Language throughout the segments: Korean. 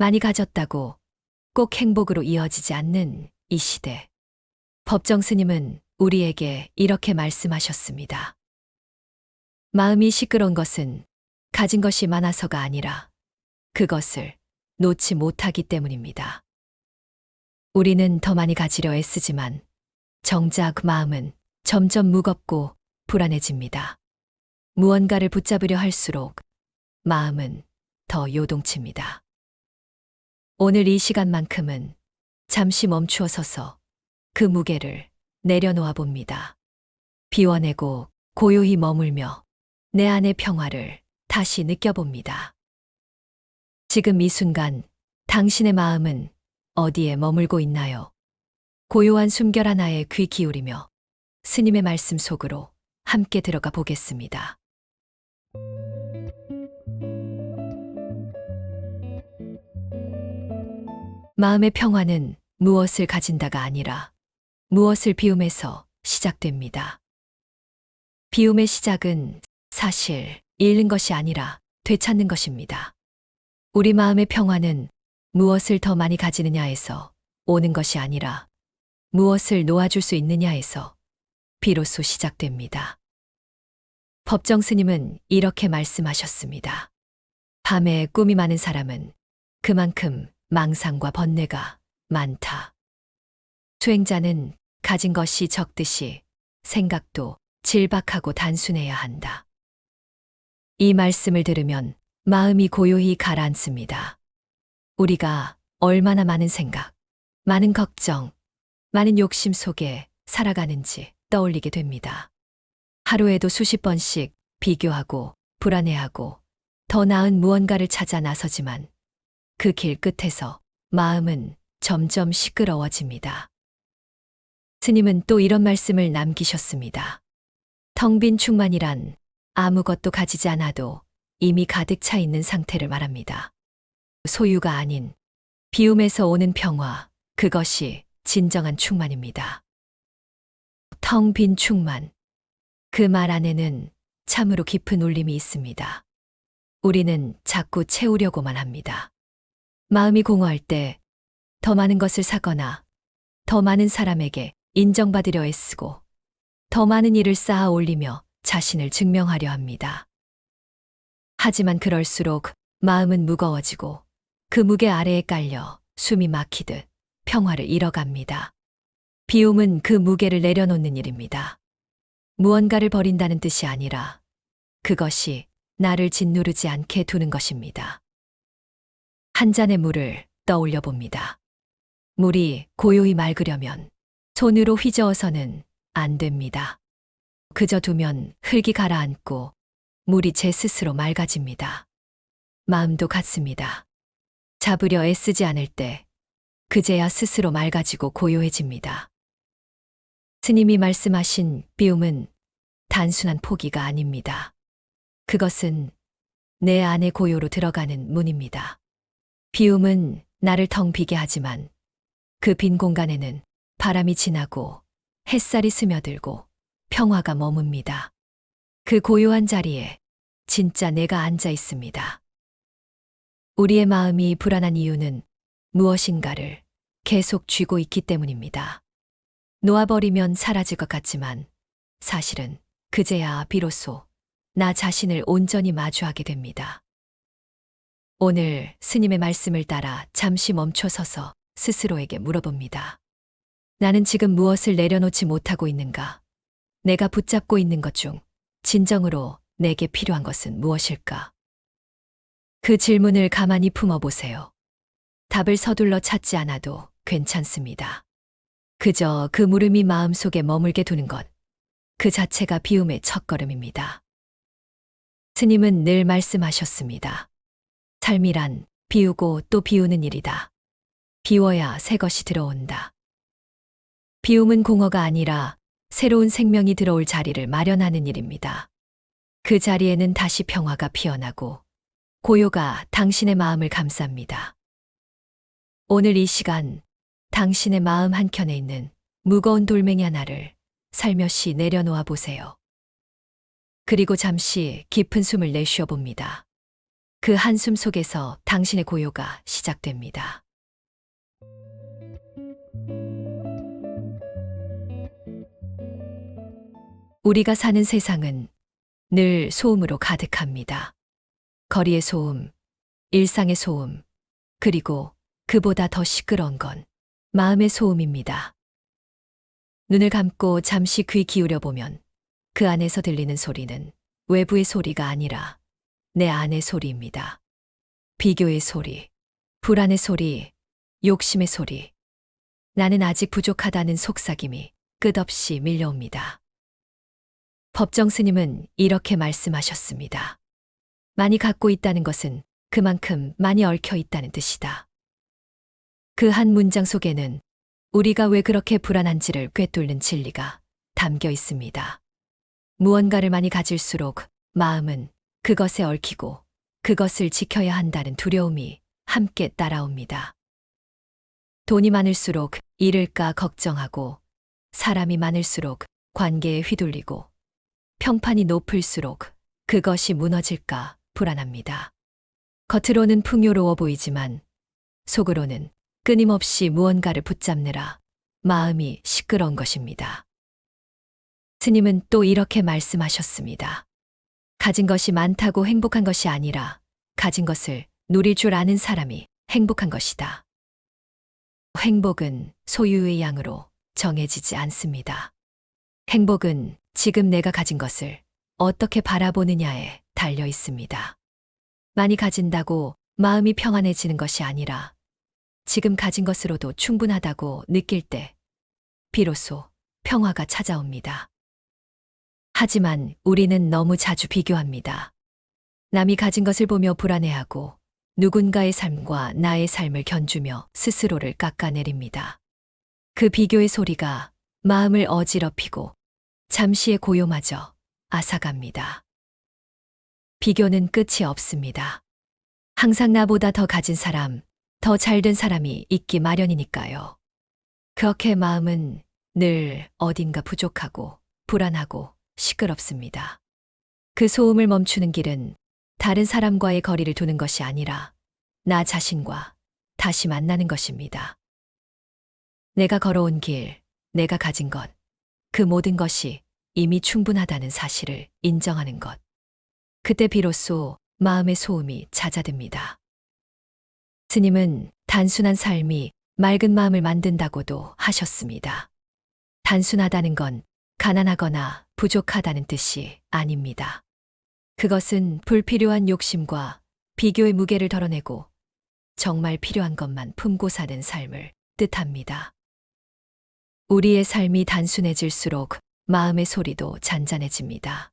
많이 가졌다고 꼭 행복으로 이어지지 않는 이 시대. 법정 스님은 우리에게 이렇게 말씀하셨습니다. 마음이 시끄러운 것은 가진 것이 많아서가 아니라 그것을 놓지 못하기 때문입니다. 우리는 더 많이 가지려 애쓰지만 정작 마음은 점점 무겁고 불안해집니다. 무언가를 붙잡으려 할수록 마음은 더 요동칩니다. 오늘 이 시간만큼은 잠시 멈추어 서서 그 무게를 내려놓아 봅니다. 비워내고 고요히 머물며 내 안의 평화를 다시 느껴봅니다. 지금 이 순간 당신의 마음은 어디에 머물고 있나요? 고요한 숨결 하나에 귀 기울이며 스님의 말씀 속으로 함께 들어가 보겠습니다. 마음의 평화는 무엇을 가진다가 아니라 무엇을 비움에서 시작됩니다. 비움의 시작은 사실 잃는 것이 아니라 되찾는 것입니다. 우리 마음의 평화는 무엇을 더 많이 가지느냐에서 오는 것이 아니라 무엇을 놓아줄 수 있느냐에서 비로소 시작됩니다. 법정 스님은 이렇게 말씀하셨습니다. 밤에 꿈이 많은 사람은 그만큼 망상과 번뇌가 많다. 수행자는 가진 것이 적듯이 생각도 질박하고 단순해야 한다. 이 말씀을 들으면 마음이 고요히 가라앉습니다. 우리가 얼마나 많은 생각, 많은 걱정, 많은 욕심 속에 살아가는지 떠올리게 됩니다. 하루에도 수십 번씩 비교하고 불안해하고 더 나은 무언가를 찾아 나서지만 그 길 끝에서 마음은 점점 시끄러워집니다. 스님은 또 이런 말씀을 남기셨습니다. 텅 빈 충만이란 아무것도 가지지 않아도 이미 가득 차 있는 상태를 말합니다. 소유가 아닌 비움에서 오는 평화, 그것이 진정한 충만입니다. 텅 빈 충만. 그 말 안에는 참으로 깊은 울림이 있습니다. 우리는 자꾸 채우려고만 합니다. 마음이 공허할 때 더 많은 것을 사거나 더 많은 사람에게 인정받으려 애쓰고 더 많은 일을 쌓아 올리며 자신을 증명하려 합니다. 하지만 그럴수록 마음은 무거워지고 그 무게 아래에 깔려 숨이 막히듯 평화를 잃어갑니다. 비움은 그 무게를 내려놓는 일입니다. 무언가를 버린다는 뜻이 아니라 그것이 나를 짓누르지 않게 두는 것입니다. 한 잔의 물을 떠올려 봅니다. 물이 고요히 맑으려면 손으로 휘저어서는 안 됩니다. 그저 두면 흙이 가라앉고 물이 제 스스로 맑아집니다. 마음도 같습니다. 잡으려 애쓰지 않을 때 그제야 스스로 맑아지고 고요해집니다. 스님이 말씀하신 비움은 단순한 포기가 아닙니다. 그것은 내 안의 고요로 들어가는 문입니다. 비움은 나를 텅 비게 하지만 그 빈 공간에는 바람이 지나고 햇살이 스며들고 평화가 머뭅니다. 그 고요한 자리에 진짜 내가 앉아 있습니다. 우리의 마음이 불안한 이유는 무엇인가를 계속 쥐고 있기 때문입니다. 놓아버리면 사라질 것 같지만 사실은 그제야 비로소 나 자신을 온전히 마주하게 됩니다. 오늘 스님의 말씀을 따라 잠시 멈춰 서서 스스로에게 물어봅니다. 나는 지금 무엇을 내려놓지 못하고 있는가? 내가 붙잡고 있는 것 중 진정으로 내게 필요한 것은 무엇일까? 그 질문을 가만히 품어보세요. 답을 서둘러 찾지 않아도 괜찮습니다. 그저 그 물음이 마음속에 머물게 두는 것, 그 자체가 비움의 첫걸음입니다. 스님은 늘 말씀하셨습니다. 삶이란 비우고 또 비우는 일이다. 비워야 새 것이 들어온다. 비움은 공허가 아니라 새로운 생명이 들어올 자리를 마련하는 일입니다. 그 자리에는 다시 평화가 피어나고 고요가 당신의 마음을 감쌉니다. 오늘 이 시간 당신의 마음 한켠에 있는 무거운 돌멩이 하나를 살며시 내려놓아 보세요. 그리고 잠시 깊은 숨을 내쉬어 봅니다. 그 한숨 속에서 당신의 고요가 시작됩니다. 우리가 사는 세상은 늘 소음으로 가득합니다. 거리의 소음, 일상의 소음, 그리고 그보다 더 시끄러운 건 마음의 소음입니다. 눈을 감고 잠시 귀 기울여 보면 그 안에서 들리는 소리는 외부의 소리가 아니라 내 안의 소리입니다. 비교의 소리, 불안의 소리, 욕심의 소리. 나는 아직 부족하다는 속삭임이 끝없이 밀려옵니다. 법정 스님은 이렇게 말씀하셨습니다. 많이 갖고 있다는 것은 그만큼 많이 얽혀 있다는 뜻이다. 그 한 문장 속에는 우리가 왜 그렇게 불안한지를 꿰뚫는 진리가 담겨 있습니다. 무언가를 많이 가질수록 마음은 그것에 얽히고 그것을 지켜야 한다는 두려움이 함께 따라옵니다. 돈이 많을수록 잃을까 걱정하고 사람이 많을수록 관계에 휘둘리고 평판이 높을수록 그것이 무너질까 불안합니다. 겉으로는 풍요로워 보이지만 속으로는 끊임없이 무언가를 붙잡느라 마음이 시끄러운 것입니다. 스님은 또 이렇게 말씀하셨습니다. 가진 것이 많다고 행복한 것이 아니라 가진 것을 누릴 줄 아는 사람이 행복한 것이다. 행복은 소유의 양으로 정해지지 않습니다. 행복은 지금 내가 가진 것을 어떻게 바라보느냐에 달려 있습니다. 많이 가진다고 마음이 평안해지는 것이 아니라 지금 가진 것으로도 충분하다고 느낄 때 비로소 평화가 찾아옵니다. 하지만 우리는 너무 자주 비교합니다. 남이 가진 것을 보며 불안해하고 누군가의 삶과 나의 삶을 견주며 스스로를 깎아내립니다. 그 비교의 소리가 마음을 어지럽히고 잠시의 고요마저 앗아갑니다. 비교는 끝이 없습니다. 항상 나보다 더 가진 사람, 더 잘된 사람이 있기 마련이니까요. 그렇게 마음은 늘 어딘가 부족하고 불안하고 시끄럽습니다. 그 소음을 멈추는 길은 다른 사람과의 거리를 두는 것이 아니라 나 자신과 다시 만나는 것입니다. 내가 걸어온 길, 내가 가진 것, 그 모든 것이 이미 충분하다는 사실을 인정하는 것. 그때 비로소 마음의 소음이 잦아듭니다. 스님은 단순한 삶이 맑은 마음을 만든다고도 하셨습니다. 단순하다는 건 가난하거나 부족하다는 뜻이 아닙니다. 그것은 불필요한 욕심과 비교의 무게를 덜어내고 정말 필요한 것만 품고 사는 삶을 뜻합니다. 우리의 삶이 단순해질수록 마음의 소리도 잔잔해집니다.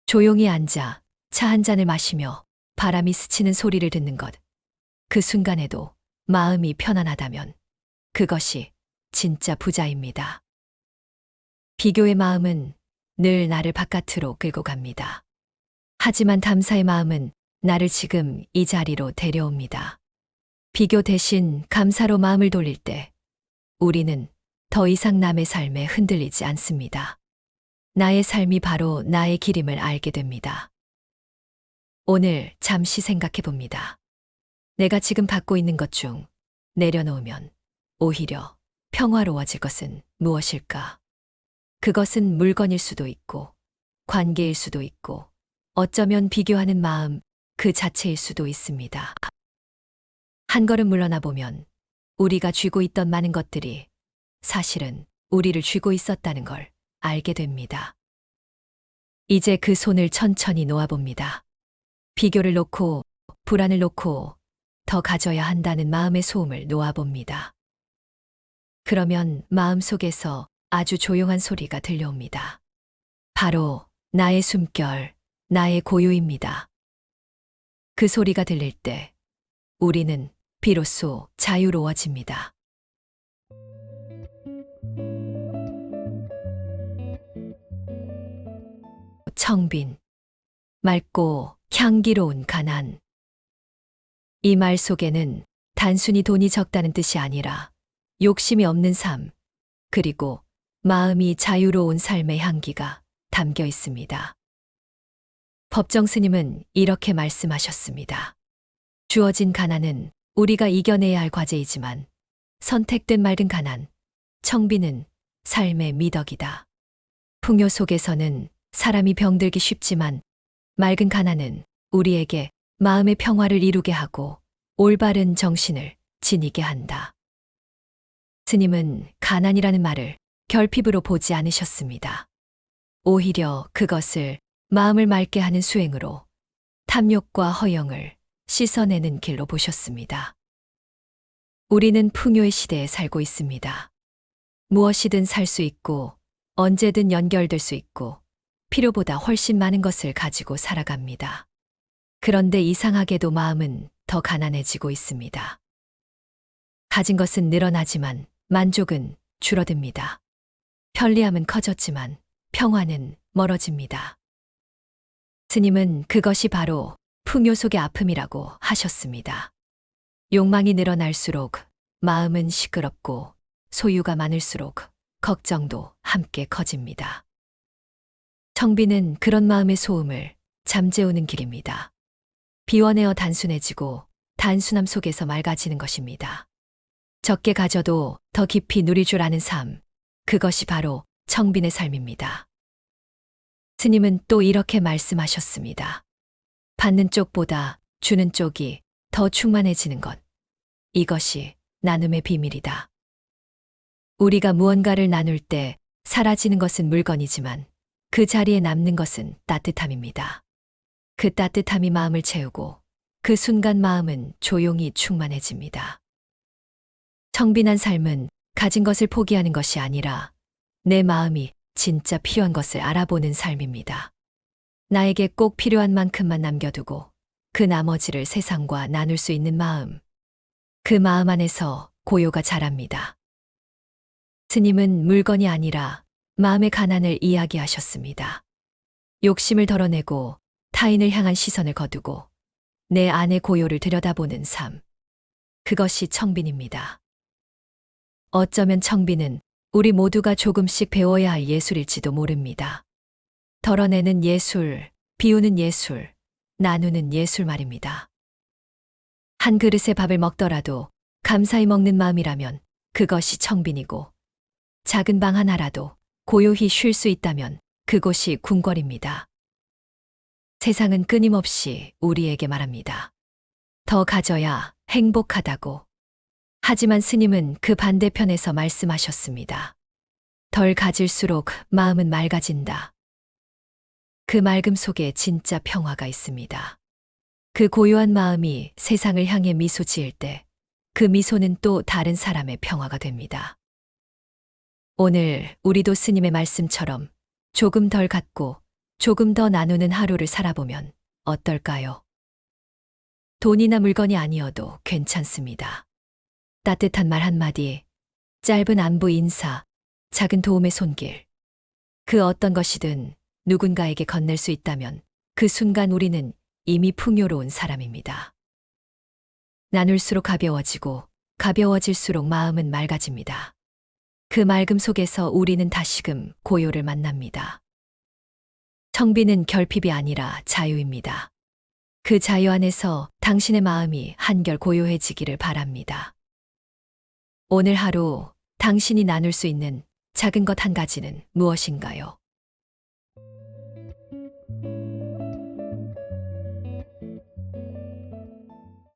조용히 앉아 차 한 잔을 마시며 바람이 스치는 소리를 듣는 것. 그 순간에도 마음이 편안하다면 그것이 진짜 부자입니다. 비교의 마음은 늘 나를 바깥으로 끌고 갑니다. 하지만 감사의 마음은 나를 지금 이 자리로 데려옵니다. 비교 대신 감사로 마음을 돌릴 때 우리는 더 이상 남의 삶에 흔들리지 않습니다. 나의 삶이 바로 나의 길임을 알게 됩니다. 오늘 잠시 생각해 봅니다. 내가 지금 갖고 있는 것 중 내려놓으면 오히려 평화로워질 것은 무엇일까? 그것은 물건일 수도 있고, 관계일 수도 있고, 어쩌면 비교하는 마음 그 자체일 수도 있습니다. 한 걸음 물러나 보면 우리가 쥐고 있던 많은 것들이 사실은 우리를 쥐고 있었다는 걸 알게 됩니다. 이제 그 손을 천천히 놓아봅니다. 비교를 놓고, 불안을 놓고, 더 가져야 한다는 마음의 소음을 놓아봅니다. 그러면 마음 속에서 아주 조용한 소리가 들려옵니다. 바로 나의 숨결, 나의 고요입니다. 그 소리가 들릴 때 우리는 비로소 자유로워집니다. 청빈, 맑고 향기로운 가난. 이 말 속에는 단순히 돈이 적다는 뜻이 아니라 욕심이 없는 삶, 그리고 마음이 자유로운 삶의 향기가 담겨 있습니다. 법정 스님은 이렇게 말씀하셨습니다. 주어진 가난은 우리가 이겨내야 할 과제이지만 선택된 맑은 가난, 청비는 삶의 미덕이다. 풍요 속에서는 사람이 병들기 쉽지만 맑은 가난은 우리에게 마음의 평화를 이루게 하고 올바른 정신을 지니게 한다. 스님은 가난이라는 말을 결핍으로 보지 않으셨습니다. 오히려 그것을 마음을 맑게 하는 수행으로 탐욕과 허영을 씻어내는 길로 보셨습니다. 우리는 풍요의 시대에 살고 있습니다. 무엇이든 살 수 있고 언제든 연결될 수 있고 필요보다 훨씬 많은 것을 가지고 살아갑니다. 그런데 이상하게도 마음은 더 가난해지고 있습니다. 가진 것은 늘어나지만 만족은 줄어듭니다. 편리함은 커졌지만 평화는 멀어집니다. 스님은 그것이 바로 풍요 속의 아픔이라고 하셨습니다. 욕망이 늘어날수록 마음은 시끄럽고 소유가 많을수록 걱정도 함께 커집니다. 청비는 그런 마음의 소음을 잠재우는 길입니다. 비워내어 단순해지고 단순함 속에서 맑아지는 것입니다. 적게 가져도 더 깊이 누릴 줄 아는 삶, 그것이 바로 청빈의 삶입니다. 스님은 또 이렇게 말씀하셨습니다. 받는 쪽보다 주는 쪽이 더 충만해지는 것, 이것이 나눔의 비밀이다. 우리가 무언가를 나눌 때 사라지는 것은 물건이지만 그 자리에 남는 것은 따뜻함입니다. 그 따뜻함이 마음을 채우고 그 순간 마음은 조용히 충만해집니다. 청빈한 삶은 가진 것을 포기하는 것이 아니라 내 마음이 진짜 필요한 것을 알아보는 삶입니다. 나에게 꼭 필요한 만큼만 남겨두고 그 나머지를 세상과 나눌 수 있는 마음. 그 마음 안에서 고요가 자랍니다. 스님은 물건이 아니라 마음의 가난을 이야기하셨습니다. 욕심을 덜어내고 타인을 향한 시선을 거두고 내 안의 고요를 들여다보는 삶. 그것이 청빈입니다. 어쩌면 청빈은 우리 모두가 조금씩 배워야 할 예술일지도 모릅니다. 덜어내는 예술, 비우는 예술, 나누는 예술 말입니다. 한 그릇의 밥을 먹더라도 감사히 먹는 마음이라면 그것이 청빈이고, 작은 방 하나라도 고요히 쉴 수 있다면 그곳이 궁궐입니다. 세상은 끊임없이 우리에게 말합니다. 더 가져야 행복하다고. 하지만 스님은 그 반대편에서 말씀하셨습니다. 덜 가질수록 마음은 맑아진다. 그 맑음 속에 진짜 평화가 있습니다. 그 고요한 마음이 세상을 향해 미소 지을 때 그 미소는 또 다른 사람의 평화가 됩니다. 오늘 우리도 스님의 말씀처럼 조금 덜 갖고 조금 더 나누는 하루를 살아보면 어떨까요? 돈이나 물건이 아니어도 괜찮습니다. 따뜻한 말 한마디, 짧은 안부 인사, 작은 도움의 손길. 그 어떤 것이든 누군가에게 건넬 수 있다면 그 순간 우리는 이미 풍요로운 사람입니다. 나눌수록 가벼워지고 가벼워질수록 마음은 맑아집니다. 그 맑음 속에서 우리는 다시금 고요를 만납니다. 청비는 결핍이 아니라 자유입니다. 그 자유 안에서 당신의 마음이 한결 고요해지기를 바랍니다. 오늘 하루 당신이 나눌 수 있는 작은 것 한 가지는 무엇인가요?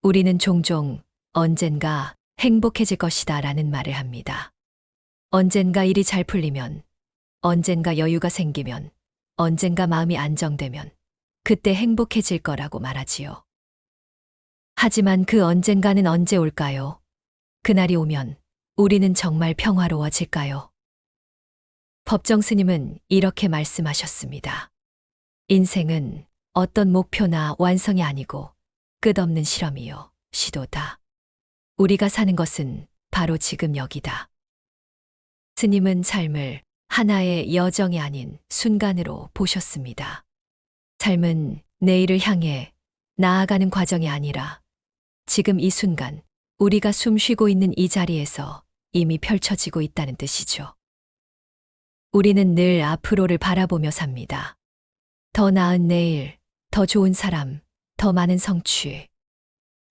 우리는 종종 언젠가 행복해질 것이다 라는 말을 합니다. 언젠가 일이 잘 풀리면, 언젠가 여유가 생기면, 언젠가 마음이 안정되면 그때 행복해질 거라고 말하지요. 하지만 그 언젠가는 언제 올까요? 그날이 오면 우리는 정말 평화로워질까요? 법정 스님은 이렇게 말씀하셨습니다. 인생은 어떤 목표나 완성이 아니고 끝없는 실험이요, 시도다. 우리가 사는 것은 바로 지금 여기다. 스님은 삶을 하나의 여정이 아닌 순간으로 보셨습니다. 삶은 내일을 향해 나아가는 과정이 아니라 지금 이 순간 우리가 숨 쉬고 있는 이 자리에서 이미 펼쳐지고 있다는 뜻이죠. 우리는 늘 앞으로를 바라보며 삽니다. 더 나은 내일, 더 좋은 사람, 더 많은 성취.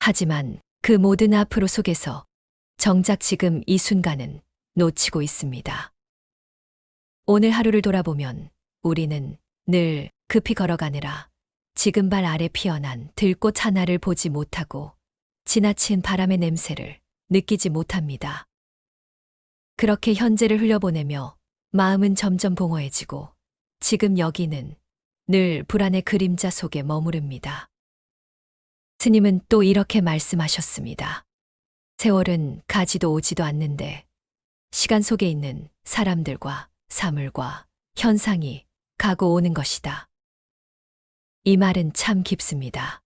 하지만 그 모든 앞으로 속에서 정작 지금 이 순간은 놓치고 있습니다. 오늘 하루를 돌아보면 우리는 늘 급히 걸어가느라 지금 발 아래 피어난 들꽃 하나를 보지 못하고 지나친 바람의 냄새를 느끼지 못합니다. 그렇게 현재를 흘려보내며 마음은 점점 공허해지고 지금 여기는 늘 불안의 그림자 속에 머무릅니다. 스님은 또 이렇게 말씀하셨습니다. 세월은 가지도 오지도 않는데 시간 속에 있는 사람들과 사물과 현상이 가고 오는 것이다. 이 말은 참 깊습니다.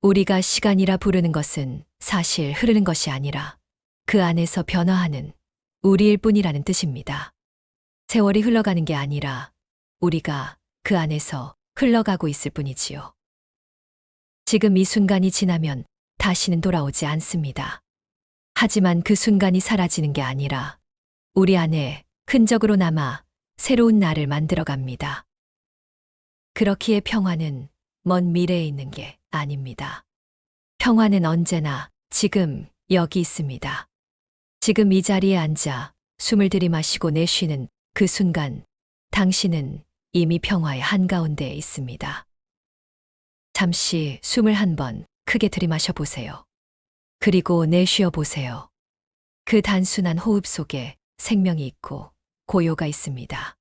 우리가 시간이라 부르는 것은 사실 흐르는 것이 아니라 그 안에서 변화하는 우리일 뿐이라는 뜻입니다. 세월이 흘러가는 게 아니라 우리가 그 안에서 흘러가고 있을 뿐이지요. 지금 이 순간이 지나면 다시는 돌아오지 않습니다. 하지만 그 순간이 사라지는 게 아니라 우리 안에 흔적으로 남아 새로운 나를 만들어갑니다. 그렇기에 평화는 먼 미래에 있는 게 아닙니다. 평화는 언제나 지금 여기 있습니다. 지금 이 자리에 앉아 숨을 들이마시고 내쉬는 그 순간 당신은 이미 평화의 한가운데에 있습니다. 잠시 숨을 한번 크게 들이마셔 보세요. 그리고 내쉬어 보세요. 그 단순한 호흡 속에 생명이 있고 고요가 있습니다.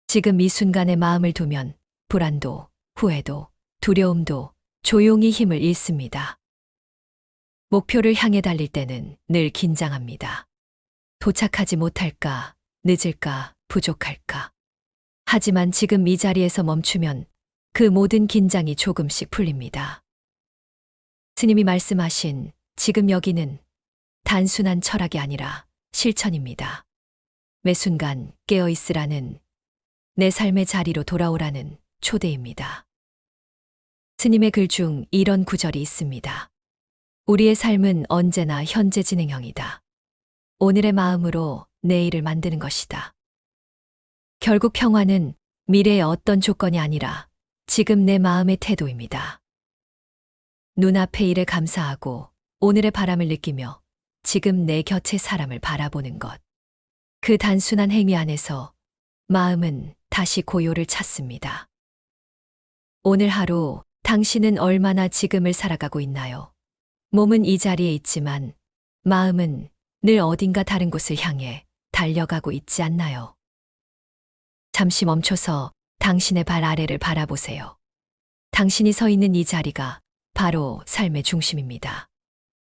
지금 이 순간에 마음을 두면 불안도, 후회도, 두려움도 조용히 힘을 잃습니다. 목표를 향해 달릴 때는 늘 긴장합니다. 도착하지 못할까, 늦을까, 부족할까. 하지만 지금 이 자리에서 멈추면 그 모든 긴장이 조금씩 풀립니다. 스님이 말씀하신 지금 여기는 단순한 철학이 아니라 실천입니다. 매 순간 깨어 있으라는, 내 삶의 자리로 돌아오라는 초대입니다. 스님의 글 중 이런 구절이 있습니다. 우리의 삶은 언제나 현재 진행형이다. 오늘의 마음으로 내일을 만드는 것이다. 결국 평화는 미래의 어떤 조건이 아니라 지금 내 마음의 태도입니다. 눈앞의 일에 감사하고 오늘의 바람을 느끼며 지금 내 곁의 사람을 바라보는 것. 그 단순한 행위 안에서 마음은 다시 고요를 찾습니다. 오늘 하루 당신은 얼마나 지금을 살아가고 있나요? 몸은 이 자리에 있지만 마음은 늘 어딘가 다른 곳을 향해 달려가고 있지 않나요? 잠시 멈춰서 당신의 발 아래를 바라보세요. 당신이 서 있는 이 자리가 바로 삶의 중심입니다.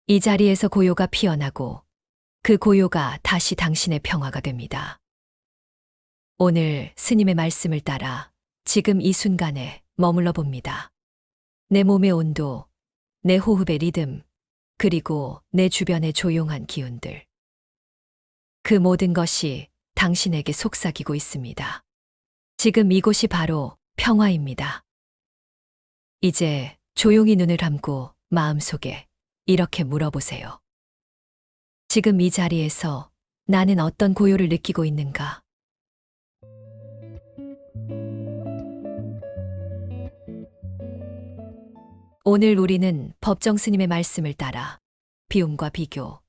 이 자리에서 고요가 피어나고 그 고요가 다시 당신의 평화가 됩니다. 오늘 스님의 말씀을 따라 지금 이 순간에 머물러 봅니다. 내 몸의 온도, 내 호흡의 리듬, 그리고 내 주변의 조용한 기운들. 그 모든 것이 당신에게 속삭이고 있습니다. 지금 이곳이 바로 평화입니다. 이제 조용히 눈을 감고 마음속에 이렇게 물어보세요. 지금 이 자리에서 나는 어떤 고요를 느끼고 있는가? 오늘 우리는 법정 스님의 말씀을 따라 비움과 비교,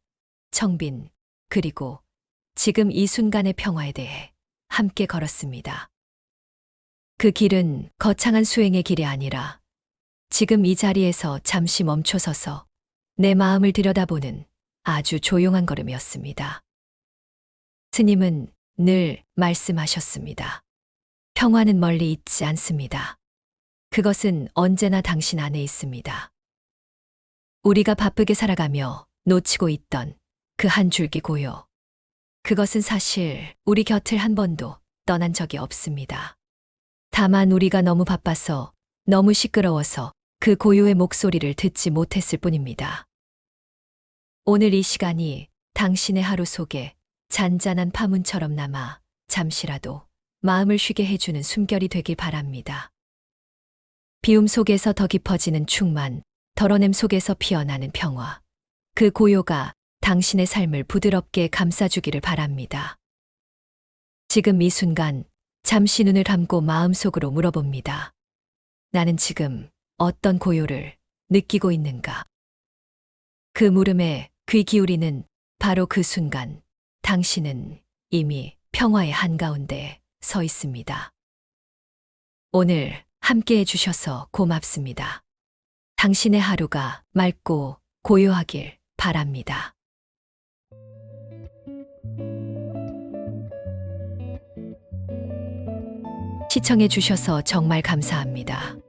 청빈, 그리고 지금 이 순간의 평화에 대해 함께 걸었습니다. 그 길은 거창한 수행의 길이 아니라 지금 이 자리에서 잠시 멈춰서서 내 마음을 들여다보는 아주 조용한 걸음이었습니다. 스님은 늘 말씀하셨습니다. 평화는 멀리 있지 않습니다. 그것은 언제나 당신 안에 있습니다. 우리가 바쁘게 살아가며 놓치고 있던 그 한 줄기 고요. 그것은 사실 우리 곁을 한 번도 떠난 적이 없습니다. 다만 우리가 너무 바빠서, 너무 시끄러워서 그 고요의 목소리를 듣지 못했을 뿐입니다. 오늘 이 시간이 당신의 하루 속에 잔잔한 파문처럼 남아 잠시라도 마음을 쉬게 해주는 숨결이 되길 바랍니다. 비움 속에서 더 깊어지는 충만, 덜어냄 속에서 피어나는 평화. 그 고요가 당신의 삶을 부드럽게 감싸주기를 바랍니다. 지금 이 순간 잠시 눈을 감고 마음속으로 물어봅니다. 나는 지금 어떤 고요를 느끼고 있는가? 그 물음에 귀 기울이는 바로 그 순간, 당신은 이미 평화의 한가운데 서 있습니다. 오늘 함께 해주셔서 고맙습니다. 당신의 하루가 맑고 고요하길 바랍니다. 시청해 주셔서 정말 감사합니다.